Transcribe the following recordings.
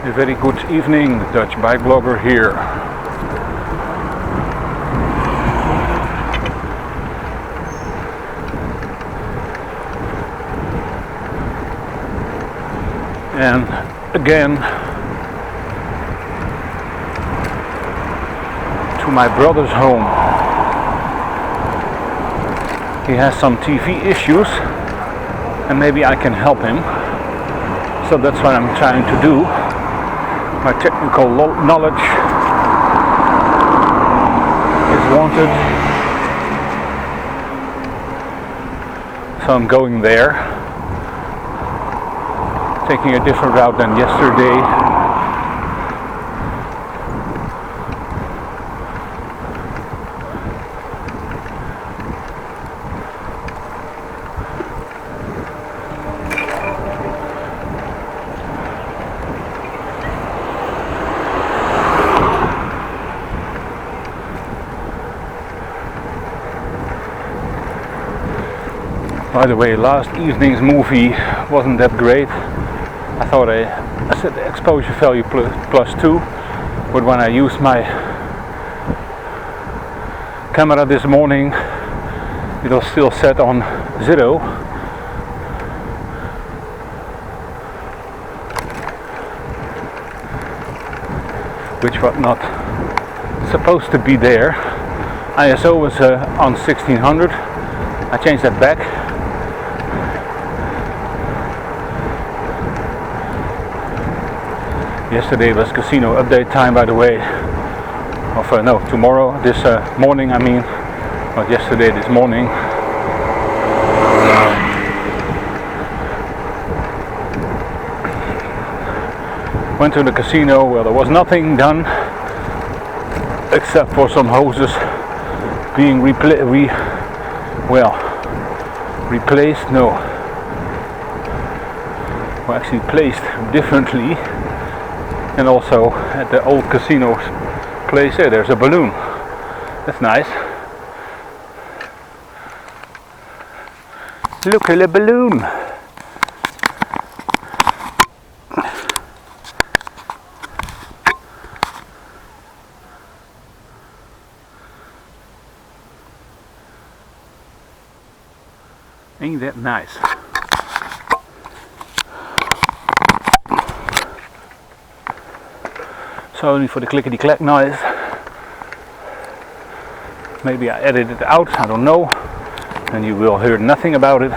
A very good evening, Dutch bike blogger here. And again, to my brother's home. He has some TV issues and maybe I can help him. So that's what I'm trying to do. My technical knowledge is wanted. So I'm going there, taking a different route than yesterday. By the way, last evening's movie wasn't that great. I thought I set the exposure value +2, but when I used my camera this morning, it was still set on 0. Which was not supposed to be there. ISO was on 1600. I changed that back. Yesterday was casino update time, by the way. No, tomorrow, this morning I mean. Not yesterday, this morning. Went to the casino, well, there was nothing done except for some hoses being replaced. No, were actually placed differently. And also at the old casino place here, there's a balloon. That's nice. Look at the balloon. Ain't that nice? Sorry for the clickety clack noise. Maybe I edited it out, I don't know. And you will hear nothing about it.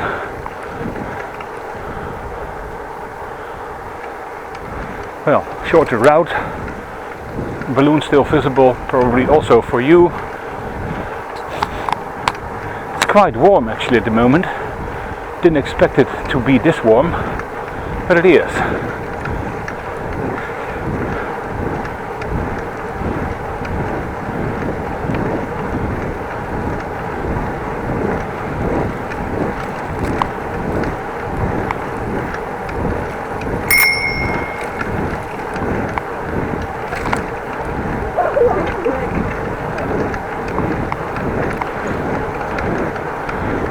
Well, shorter route. Balloon still visible, probably also for you. It's quite warm actually at the moment. Didn't expect it to be this warm, but it is.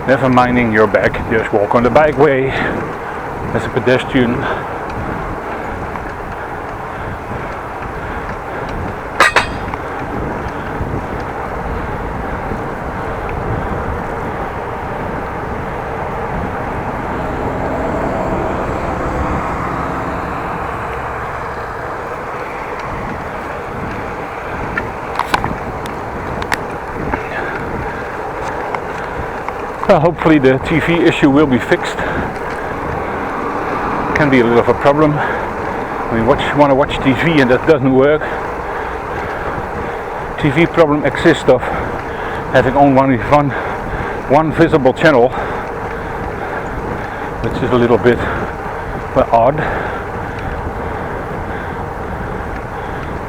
Never minding your back, just walk on the bikeway as a pedestrian. Well, hopefully the TV issue will be fixed. Can be a little of a problem. When you want to watch TV and that doesn't work. TV problem exists of having only one visible channel, which is a little bit odd.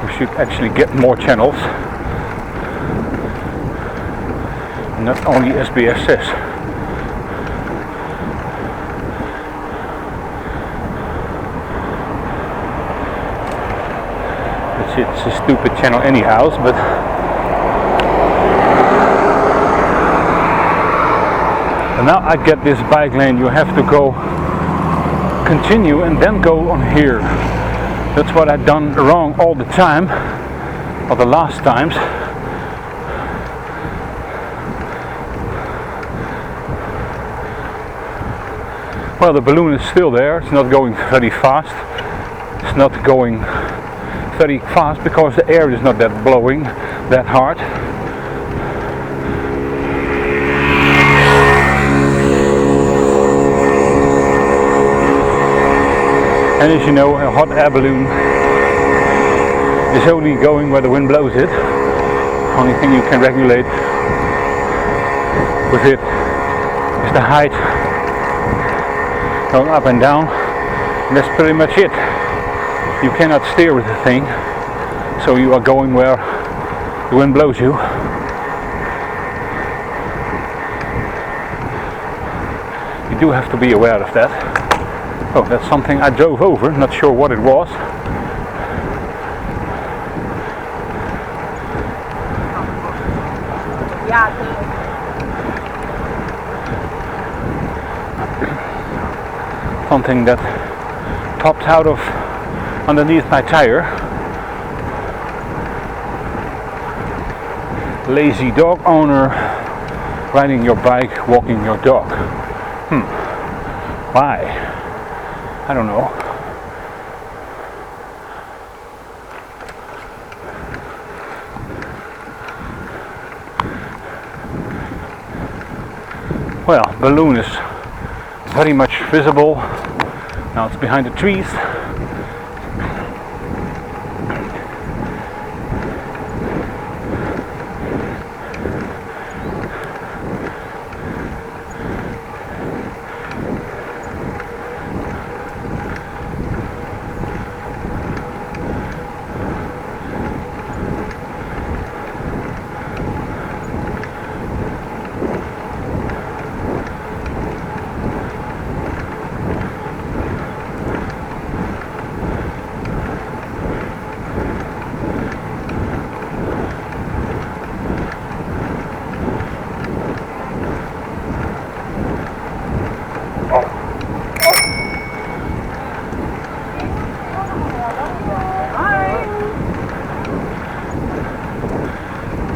We should actually get more channels, not only SBS says. It's a stupid channel anyhow, but and now I get this bike lane. You have to go continue and then go on here. That's what I've done wrong all the time, or the last times. Well, the balloon is still there. It's not going very fast. It's not going very fast because the air is not that blowing that hard. And as you know, a hot air balloon is only going where the wind blows it. Only thing you can regulate with it is the height going up and down, and that's pretty much it. You cannot steer with the thing, so you are going where the wind blows you. You do have to be aware of that. Oh, that's something I drove over, not sure what it was. Something that popped out of underneath my tire. Lazy dog owner riding your bike, walking your dog. Why? I don't know. Well, balloon is very much visible. Now it's behind the trees.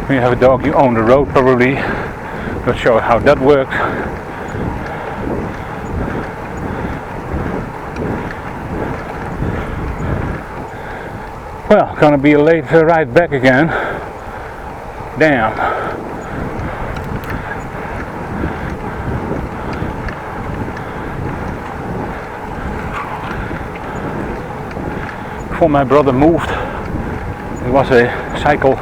When you have a dog, you own the road probably. Not sure how that works. Well, gonna be a late ride back again. Damn. Before my brother moved, it was a cycle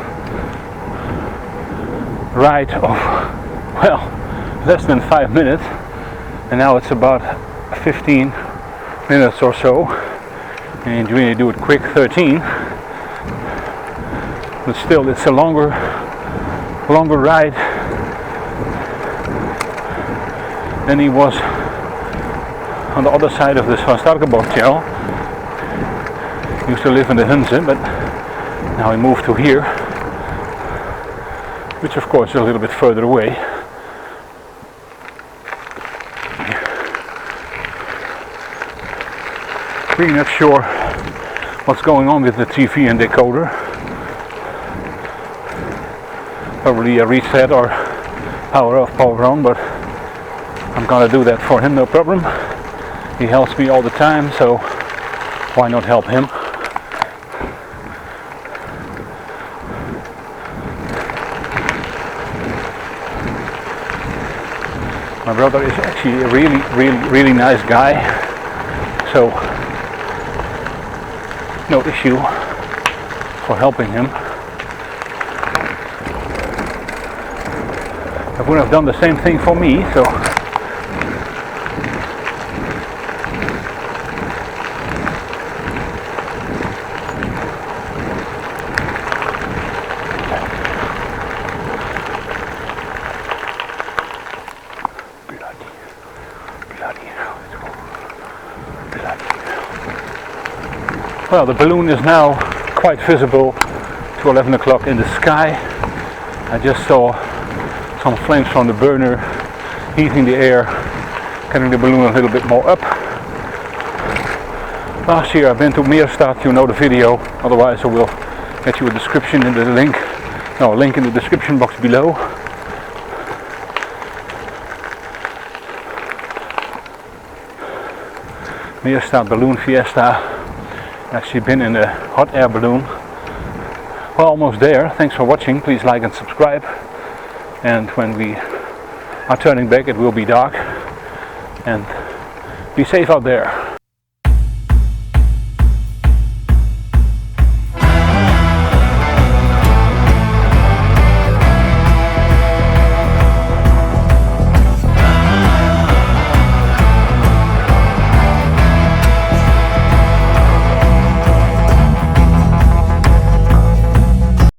ride of, well, less than 5 minutes, and now it's about 15 minutes or so, and when you do it quick, 13, but still it's a longer ride than he was on the other side of this Van Starkenborgtjel. He used to live in the Hunze, but now he moved to here, which of course is a little bit further away. Really not sure what's going on with the TV and decoder. Probably a reset or power off, power on, but I'm gonna do that for him, no problem. He helps me all the time, so why not help him? My brother is actually a really nice guy, so no issue for helping him. He would have done the same thing for me, so well, the balloon is now quite visible to 11 o'clock in the sky. I just saw some flames from the burner heating the air, getting the balloon a little bit more up. Last year I've been to Meerstad, you know the video, otherwise I will get you a description in the link. No, a link in the description box below. Meerstad Balloon Fiesta. Actually been in a hot air balloon. Well, almost there. Thanks for watching. Please like and subscribe. And when we are turning back, it will be dark. And be safe out there.